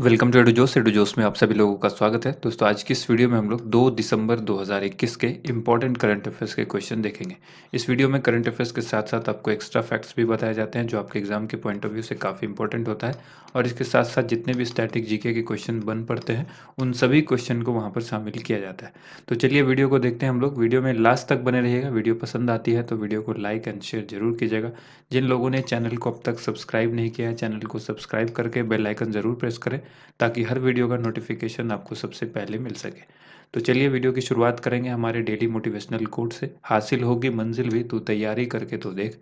Welcome to edu जोस में आप सभी लोगों का स्वागत है। दोस्तों आज की इस वीडियो में हम लोग 2 दिसंबर 2021 के इम्पोर्टेंट करंट अफेयर्स के क्वेश्चन देखेंगे। इस वीडियो में करंट अफेयर्स के साथ साथ आपको एक्स्ट्रा फैक्ट्स भी बताए जाते हैं जो आपके एग्जाम के पॉइंट ऑफ व्यू से काफ़ी इंपॉर्टेंट होता है, और इसके साथ साथ जितने भी स्टैटिक जीके के क्वेश्चन बन पड़ते हैं उन सभी क्वेश्चन को वहाँ पर शामिल किया जाता है। तो चलिए वीडियो को देखते हैं हम लोग। वीडियो में लास्ट तक बने रहिएगा। वीडियो पसंद आती है तो वीडियो को लाइक एंड शेयर जरूर कीजिएगा। जिन लोगों ने चैनल को अब तक सब्सक्राइब नहीं किया है, चैनल को सब्सक्राइब करके बेल आइकन ज़रूर प्रेस करें ताकि हर वीडियो का नोटिफिकेशन आपको सबसे पहले मिल सके। तो चलिए वीडियो की शुरुआत करेंगे हमारे डेली मोटिवेशनल कोट से। हासिल होगी मंजिल भी तू तैयारी करके तो देख,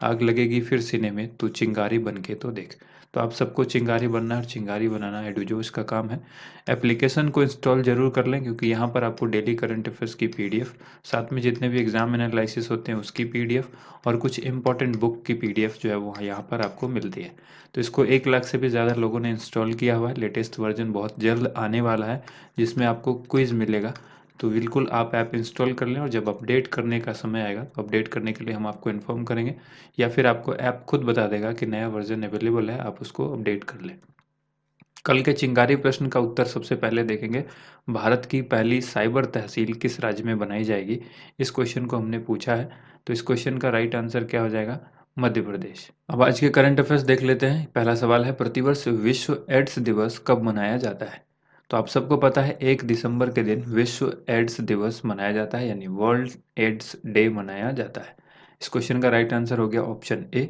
आग लगेगी फिर सीने में तू चिंगारी बन के तो देख। तो आप सबको चिंगारी बनना और चिंगारी बनाना एडुजोस का काम है। एप्लीकेशन को इंस्टॉल जरूर कर लें क्योंकि यहाँ पर आपको डेली करंट अफेयर्स की पीडीएफ, साथ में जितने भी एग्जाम एनालिसिस होते हैं उसकी पीडीएफ और कुछ इंपॉर्टेंट बुक की पीडीएफ जो है वो यहाँ पर आपको मिलती है। तो इसको 1 लाख से भी ज़्यादा लोगों ने इंस्टॉल किया हुआ है। लेटेस्ट वर्जन बहुत जल्द आने वाला है जिसमें आपको क्विज़ मिलेगा। तो बिल्कुल आप ऐप इंस्टॉल कर लें और जब अपडेट करने का समय आएगा तो अपडेट करने के लिए हम आपको इन्फॉर्म करेंगे, या फिर आपको ऐप खुद बता देगा कि नया वर्जन अवेलेबल है, आप उसको अपडेट कर लें। कल के चिंगारी प्रश्न का उत्तर सबसे पहले देखेंगे। भारत की पहली साइबर तहसील किस राज्य में बनाई जाएगी? इस क्वेश्चन को हमने पूछा है। तो इस क्वेश्चन का राइट आंसर क्या हो जाएगा? मध्य प्रदेश। अब आज के करंट अफेयर्स देख लेते हैं। पहला सवाल है, प्रतिवर्ष विश्व एड्स दिवस कब मनाया जाता है? तो आप सबको पता है 1 दिसंबर के दिन विश्व एड्स दिवस मनाया जाता है, यानी वर्ल्ड एड्स डे मनाया जाता है। इस क्वेश्चन का राइट आंसर हो गया ऑप्शन ए।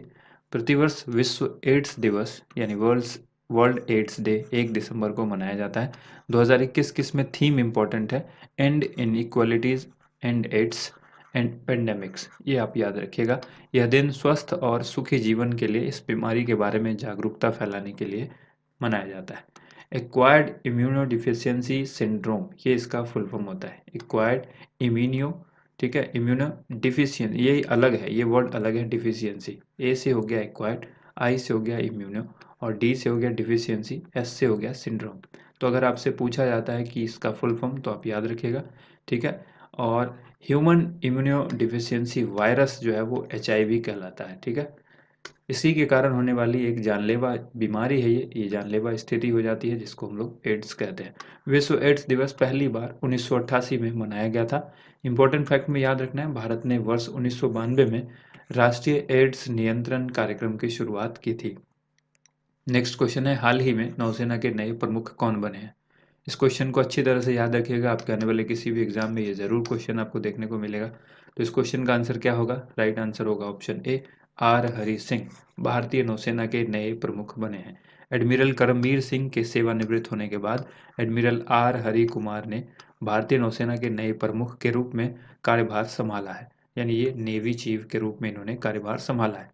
प्रतिवर्ष विश्व एड्स दिवस यानी वर्ल्ड एड्स डे 1 दिसंबर को मनाया जाता है। 2021 किस में थीम इंपॉर्टेंट है? And inequalities and AIDS and pandemics. ये आप याद रखिएगा। यह दिन स्वस्थ और सुखी जीवन के लिए इस बीमारी के बारे में जागरूकता फैलाने के लिए मनाया जाता है। एक्वायर्ड इम्यूनोडिफिशियंसी सिंड्रोम, ये इसका फुल फॉर्म होता है। एक्वायर्ड इम्यूनियो, ठीक है, इम्यूनो डिफिशियन, ये अलग है, ये वर्ड अलग है। डिफिशियंसी ए से हो गया एक्वायर्ड, आई से हो गया इम्यूनो, और डी से हो गया डिफिशियंसी, एस से हो गया सिंड्रोम। तो अगर आपसे पूछा जाता है कि इसका फुल फॉर्म तो आप याद रखिएगा, ठीक है। और ह्यूमन इम्यूनो डिफिशियंसी वायरस जो है वो एचआईवी कहलाता है, ठीक है। इसी के कारण होने वाली एक जानलेवा बीमारी है ये जानलेवा स्थिति हो जाती है जिसको हम लोग एड्स कहते हैं। विश्व एड्स दिवस पहली बार 1988 में मनाया गया था। इंपॉर्टेंट फैक्ट में याद रखना है, भारत ने वर्ष 1992 में राष्ट्रीय एड्स नियंत्रण कार्यक्रम की शुरुआत की थी। नेक्स्ट क्वेश्चन है, हाल ही में नौसेना के नए प्रमुख कौन बने हैं? इस क्वेश्चन को अच्छी तरह से याद रखिएगा, आपके आने वाले किसी भी एग्जाम में ये जरूर क्वेश्चन आपको देखने को मिलेगा। तो इस क्वेश्चन का आंसर क्या होगा? राइट आंसर होगा option A, R Hari Singh भारतीय नौसेना के नए प्रमुख बने हैं। एडमिरल करमबीर सिंह के सेवानिवृत्त होने के बाद एडमिरल आर हरि कुमार ने भारतीय नौसेना के नए प्रमुख के रूप में कार्यभार संभाला है, यानी ये नेवी चीफ के रूप में इन्होंने कार्यभार संभाला है।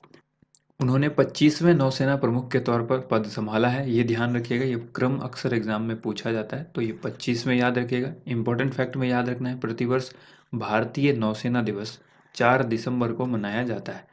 उन्होंने 25वें नौसेना प्रमुख के तौर पर पद संभाला है। ये ध्यान रखिएगा, ये क्रम अक्सर एग्जाम में पूछा जाता है, तो ये 25वें याद रखिएगा। इंपॉर्टेंट फैक्ट में याद रखना है, प्रतिवर्ष भारतीय नौसेना दिवस 4 दिसंबर को मनाया जाता है।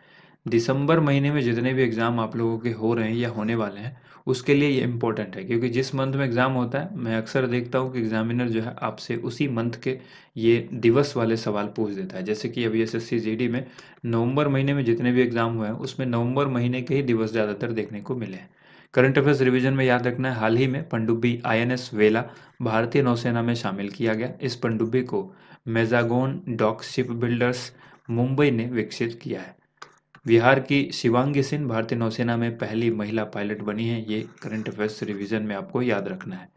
दिसंबर महीने में जितने भी एग्ज़ाम आप लोगों के हो रहे हैं या होने वाले हैं उसके लिए ये इम्पोर्टेंट है, क्योंकि जिस मंथ में एग्ज़ाम होता है मैं अक्सर देखता हूँ कि एग्जामिनर जो है आपसे उसी मंथ के ये दिवस वाले सवाल पूछ देता है। जैसे कि अभी एसएससी जीडी में नवंबर महीने में जितने भी एग्ज़ाम हुए हैं उसमें नवंबर महीने के ही दिवस ज़्यादातर देखने को मिले हैं। करंट अफेयर्स रिवीजन में याद रखना है, हाल ही में पनडुब्बी आईएनएस वेला भारतीय नौसेना में शामिल किया गया। इस पनडुब्बी को मेजागोन डॉक शिप बिल्डर्स मुंबई ने विकसित किया है। बिहार की शिवांगी सिंह भारतीय नौसेना में पहली महिला पायलट बनी है। ये करंट अफेयर्स रिवीजन में आपको याद रखना है।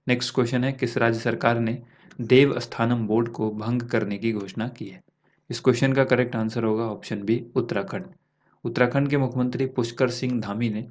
नेक्स्ट क्वेश्चन है, किस राज्य सरकार ने देवस्थानम बोर्ड को भंग करने की घोषणा की है? इस क्वेश्चन का करेक्ट आंसर होगा ऑप्शन बी, उत्तराखंड। उत्तराखंड के मुख्यमंत्री पुष्कर सिंह धामी ने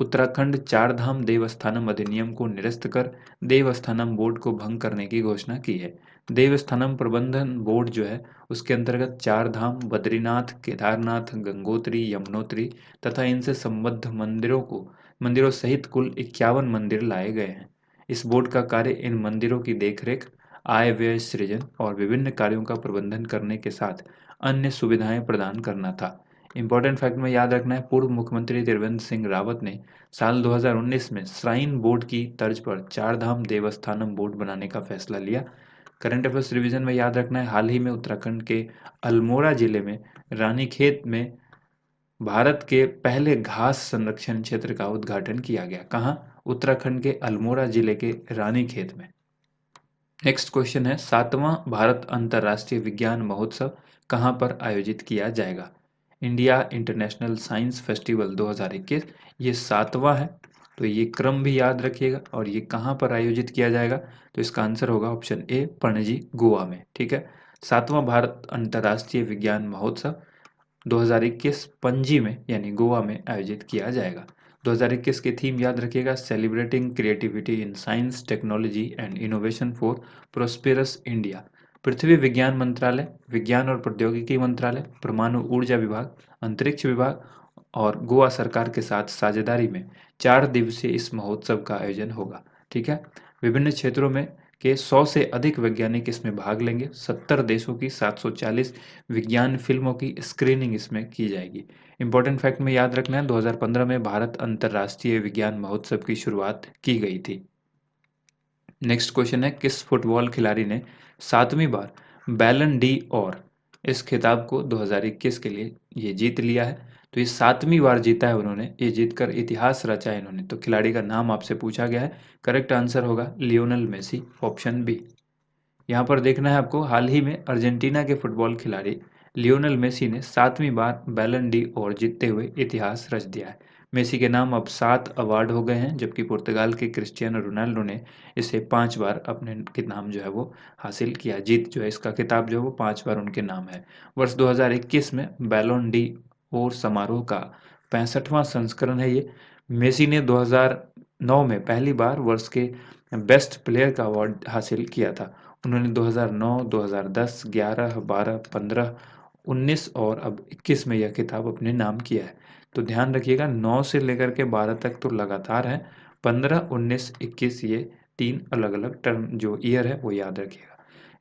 उत्तराखंड चारधाम देवस्थानम अधिनियम को निरस्त कर देवस्थानम बोर्ड को भंग करने की घोषणा की है। देवस्थानम प्रबंधन बोर्ड जो है उसके अंतर्गत चार धाम बद्रीनाथ, केदारनाथ, गंगोत्री, यमुनोत्री तथा इनसे संबद्ध मंदिरों सहित कुल 51 मंदिर लाए गए हैं। इस बोर्ड का कार्य इन मंदिरों की देखरेख, आय व्यय सृजन और विभिन्न कार्यों का प्रबंधन करने के साथ अन्य सुविधाएं प्रदान करना था। इंपॉर्टेंट फैक्ट में याद रखना है, पूर्व मुख्यमंत्री त्रिवेंद्र सिंह रावत ने साल 2019 में श्राइन बोर्ड की तर्ज पर चारधाम देवस्थानम बोर्ड बनाने का फैसला लिया। करंट अफेयर्स रिवीजन में याद रखना है, हाल ही में उत्तराखंड के अल्मोड़ा जिले में रानीखेत में भारत के पहले घास संरक्षण क्षेत्र का उद्घाटन किया गया। कहाँ? उत्तराखंड के अल्मोड़ा जिले के रानीखेत में। नेक्स्ट क्वेश्चन है, 7वां भारत अंतर्राष्ट्रीय विज्ञान महोत्सव कहाँ पर आयोजित किया जाएगा? इंडिया इंटरनेशनल साइंस फेस्टिवल 2021, ये 7वां है। तो ये क्रम भी याद रखिएगा। और ये कहाँ पर आयोजित किया जाएगा? तो इसका आंसर होगा ऑप्शन ए, पणजी गोवा में। ठीक है, 7वां भारत अंतर्राष्ट्रीय विज्ञान महोत्सव 2021 पणजी में यानी गोवा में आयोजित किया जाएगा। 2021 की थीम याद रखिएगा, celebrating creativity in science technology and innovation for prosperous India. पृथ्वी विज्ञान मंत्रालय, विज्ञान और प्रौद्योगिकी मंत्रालय, परमाणु ऊर्जा विभाग, अंतरिक्ष विभाग और गोवा सरकार के साथ साझेदारी में 4 दिवसीय इस महोत्सव का आयोजन होगा। ठीक है, विभिन्न क्षेत्रों में के 100 से अधिक वैज्ञानिक इसमें भाग लेंगे। 70 देशों की 740 विज्ञान फिल्मों की स्क्रीनिंग इसमें की जाएगी। इंपॉर्टेंट फैक्ट में याद रखना है, 2015 में भारत अंतर्राष्ट्रीय विज्ञान महोत्सव की शुरुआत की गई थी। नेक्स्ट क्वेश्चन है, किस फुटबॉल खिलाड़ी ने 7वीं बार बैलन डी और इस खिताब को 2021 के लिए ये जीत लिया है? तो ये 7वीं बार जीता है उन्होंने, ये जीतकर इतिहास रचा है इन्होंने। तो खिलाड़ी का नाम आपसे पूछा गया है, करेक्ट आंसर होगा लियोनेल मेसी, ऑप्शन बी। यहाँ पर देखना है आपको, हाल ही में अर्जेंटीना के फुटबॉल खिलाड़ी लियोनेल मेसी ने 7वीं बार बैलन डी और जीतते हुए इतिहास रच दिया है। मेसी के नाम अब 7 अवार्ड हो गए हैं, जबकि पुर्तगाल के क्रिस्टियानो रोनाल्डो ने इसे 5 बार अपने के नाम जो है वो हासिल किया। जीत जो है, इसका खिताब जो है वो 5 बार उनके नाम है। वर्ष 2021 में बैलोन डी और समारोह का 65वां संस्करण है ये। मेसी ने 2009 में पहली बार वर्ष के बेस्ट प्लेयर का अवार्ड हासिल किया था। उन्होंने 2009, 2010, 11, 12, 15, 19 और अब 21 में यह खिताब अपने नाम किया है। तो ध्यान रखिएगा, 9 से लेकर के 12 तक तो लगातार है, 15, 19, 21 ये 3 अलग-अलग टर्म जो ईयर है वो याद रखिएगा।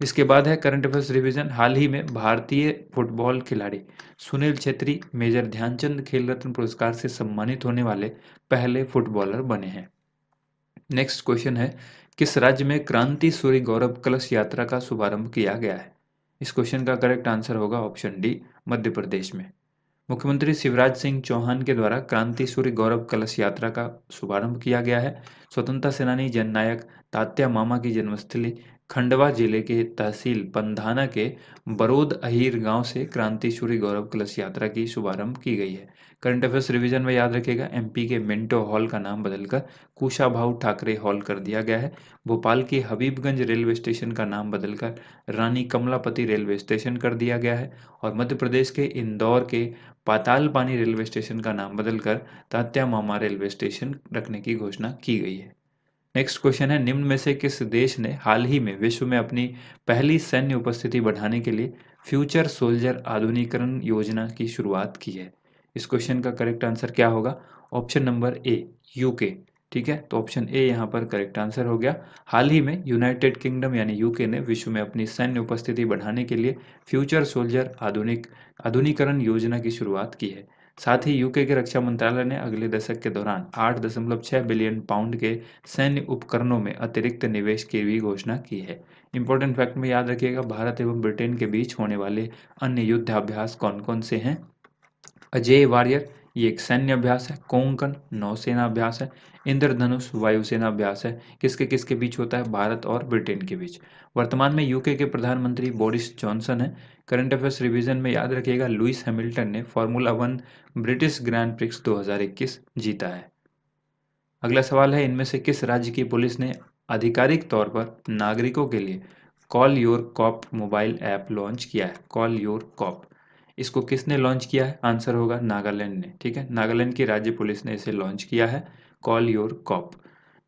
इसके बाद है करंट अफेयर्स रिवीजन। हाल ही में भारतीय फुटबॉल खिलाड़ी सुनील छेत्री मेजर ध्यानचंद खेल रत्न पुरस्कार से सम्मानित होने वाले पहले फुटबॉलर बने हैं। नेक्स्ट क्वेश्चन है, किस राज्य में क्रांति सूर्य गौरव कलश यात्रा का शुभारंभ किया गया है? इस क्वेश्चन का करेक्ट आंसर होगा ऑप्शन डी, मध्य प्रदेश में। मुख्यमंत्री शिवराज सिंह चौहान के द्वारा क्रांति सूर्य गौरव कलश यात्रा का शुभारंभ किया गया है। स्वतंत्रता सेनानी जननायक तात्या मामा की जन्मस्थली खंडवा जिले के तहसील पंधाना के बरोद अहीर गांव से क्रांति सूर्य गौरव कलश यात्रा की शुभारंभ की गई है। करंट अफेयर्स रिवीजन में याद रखेगा, एमपी के मिंटो हॉल का नाम बदलकर कुशाभाऊ ठाकरे हॉल कर दिया गया है। भोपाल के हबीबगंज रेलवे स्टेशन का नाम बदलकर रानी कमलापति रेलवे स्टेशन कर दिया गया है। और मध्य प्रदेश के इंदौर के पातालपानी रेलवे स्टेशन का नाम बदलकर तात्या मामा रेलवे स्टेशन रखने की घोषणा की गई है। नेक्स्ट क्वेश्चन है, निम्न में से किस देश ने हाल ही में विश्व में अपनी पहली सैन्य उपस्थिति बढ़ाने के लिए फ्यूचर सोल्जर आधुनिकीकरण योजना की शुरुआत की है? इस क्वेश्चन का करेक्ट आंसर क्या होगा? Option number A, UK. ठीक है, तो ऑप्शन ए यहाँ पर करेक्ट आंसर हो गया। हाल ही में यूनाइटेड किंगडम यानी यूके ने विश्व में अपनी सैन्य उपस्थिति बढ़ाने के लिए फ्यूचर सोल्जर आधुनिकीकरण योजना की शुरुआत की है। साथ ही यूके के रक्षा मंत्रालय ने अगले दशक के दौरान 8.6 बिलियन पाउंड के सैन्य उपकरणों में अतिरिक्त निवेश की भी घोषणा की है। इंपॉर्टेंट फैक्ट में याद रखिएगा, भारत एवं ब्रिटेन के बीच होने वाले अन्य युद्धाभ्यास कौन कौन से हैं? अजेय वॉरियर ये एक सैन्य अभ्यास है, कोंकण नौसेना अभ्यास है, इंद्रधनुष वायुसेना अभ्यास है। किसके किसके बीच होता है? भारत और ब्रिटेन के बीच। वर्तमान में यूके के प्रधानमंत्री बोरिस जॉनसन है। करंट अफेयर्स रिवीजन में याद रखिएगा, लुइस हैमिल्टन ने फार्मूला 1 ब्रिटिश ग्रैंड प्रिक्स 2021 जीता है। अगला सवाल है, इनमें से किस राज्य की पुलिस ने आधिकारिक तौर पर नागरिकों के लिए call your cop mobile app launch किया है? कॉल योर कॉप, इसको किसने लॉन्च किया है? आंसर होगा नागालैंड ने। ठीक है, नागालैंड की राज्य पुलिस ने इसे लॉन्च किया है, कॉल योर कॉप।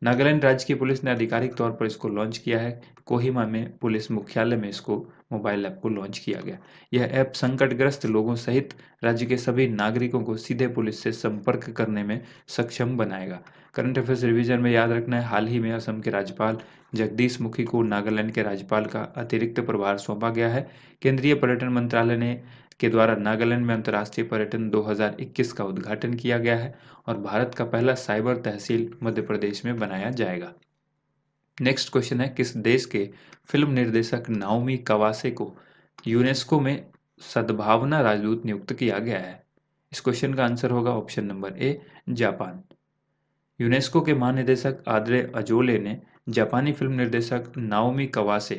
नागालैंड राज्य की पुलिस ने आधिकारिक तौर पर इसको लॉन्च किया है। कोहिमा में पुलिस मुख्यालय में इसको मोबाइल ऐप को लॉन्च किया गया। यह ऐप संकटग्रस्त लोगों सहित राज्य के सभी नागरिकों को सीधे पुलिस से संपर्क करने में सक्षम बनाएगा। करंट अफेयर्स रिवीजन में याद रखना है, हाल ही में असम के राज्यपाल जगदीश मुखी को नागालैंड के राज्यपाल का अतिरिक्त प्रभार सौंपा गया है। केंद्रीय पर्यटन मंत्रालय ने के द्वारा नागालैंड में अंतर्राष्ट्रीय पर्यटन 2021 का उद्घाटन किया गया है और भारत का पहला साइबर तहसील मध्य प्रदेश में बनाया जाएगा। नेक्स्ट क्वेश्चन है, किस देश के फिल्म निर्देशक नाओमी कवासे को यूनेस्को में सद्भावना राजदूत नियुक्त किया गया है? इस क्वेश्चन का आंसर होगा option number A, Japan. UNESCO के महानिदेशक आद्रे अजोले ने जापानी फिल्म निर्देशक नाओमी कवासे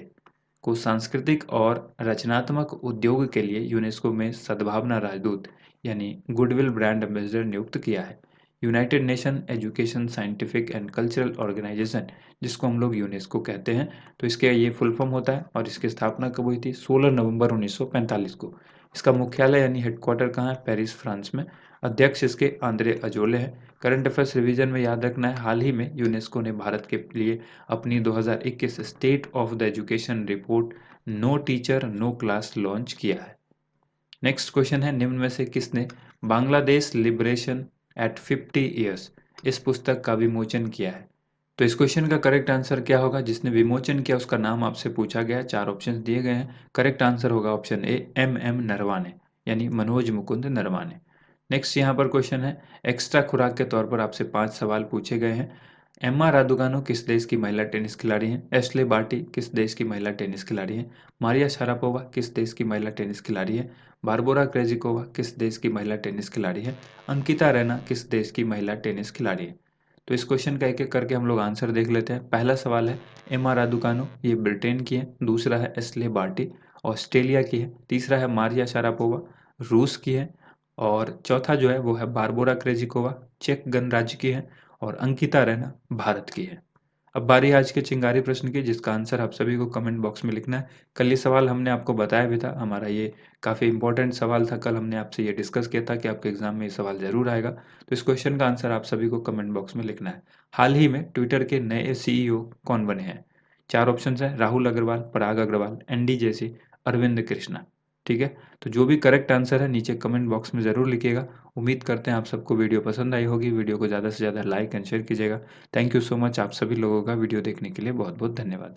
को सांस्कृतिक और रचनात्मक उद्योग के लिए यूनेस्को में सद्भावना राजदूत यानी गुडविल ब्रांड एम्बेसडर नियुक्त किया है। United Nation Education Scientific and Cultural Organization, जिसको हम लोग यूनेस्को कहते हैं, तो इसके ये फुल फॉर्म होता है और इसकी स्थापना कब हुई थी? 16 नवंबर 1945 को। इसका मुख्यालय यानी हेडक्वार्टर कहाँ है? पेरिस, फ्रांस में। अध्यक्ष इसके आंद्रे अजोले हैं। करंट अफेयर्स रिवीजन में याद रखना है, हाल ही में यूनेस्को ने भारत के लिए अपनी 2021 state of the education report no teacher no class launch किया है। नेक्स्ट क्वेश्चन है, निम्न में से किसने बांग्लादेश लिबरेशन एट 50 ईयर्स इस पुस्तक का विमोचन किया है? तो इस क्वेश्चन का करेक्ट आंसर क्या होगा? जिसने विमोचन किया उसका नाम आपसे पूछा गया है, 4 ऑप्शन दिए गए हैं। करेक्ट आंसर होगा ऑप्शन ए, एम नरवाने, यानी मनोज मुकुंद नरवाने। नेक्स्ट यहाँ पर क्वेश्चन है, एक्स्ट्रा खुराक के तौर पर आपसे 5 सवाल पूछे गए हैं। एम्मा रादुगानो किस देश की महिला टेनिस खिलाड़ी हैं? एश्ले बार्टी किस देश की महिला टेनिस खिलाड़ी हैं? मारिया शारापोवा किस देश की महिला टेनिस खिलाड़ी है? बारबोरा क्रेजिकोवा किस देश की महिला टेनिस खिलाड़ी है? अंकिता रैना किस देश की महिला टेनिस खिलाड़ी है? तो इस क्वेश्चन का एक एक करके हम लोग आंसर देख लेते हैं। पहला सवाल है, एम्मा रादुकानो, ये ब्रिटेन की है। दूसरा है एश्ले बार्टी, ऑस्ट्रेलिया की है। तीसरा है मारिया शारापोवा, रूस की है। और चौथा जो है वो है बारबोरा क्रेजिकोवा, चेक गणराज्य की है। और अंकिता रैना भारत की है। अब बारी है आज के चिंगारी प्रश्न की, जिसका आंसर आप सभी को कमेंट बॉक्स में लिखना है। कल ये सवाल हमने आपको बताया भी था, हमारा ये काफ़ी इंपॉर्टेंट सवाल था। कल हमने आपसे ये डिस्कस किया था कि आपके एग्जाम में ये सवाल जरूर आएगा। तो इस क्वेश्चन का आंसर आप सभी को कमेंट बॉक्स में लिखना है। हाल ही में ट्विटर के नए सीईओ कौन बने हैं? 4 ऑप्शन है, राहुल अग्रवाल, पराग अग्रवाल, एनडी जैसी, अरविंद कृष्णा। ठीक है, तो जो भी करेक्ट आंसर है नीचे कमेंट बॉक्स में ज़रूर लिखिएगा। उम्मीद करते हैं आप सबको वीडियो पसंद आई होगी। वीडियो को ज़्यादा से ज़्यादा लाइक एंड शेयर कीजिएगा। थैंक यू सो मच, आप सभी लोगों का वीडियो देखने के लिए बहुत बहुत धन्यवाद।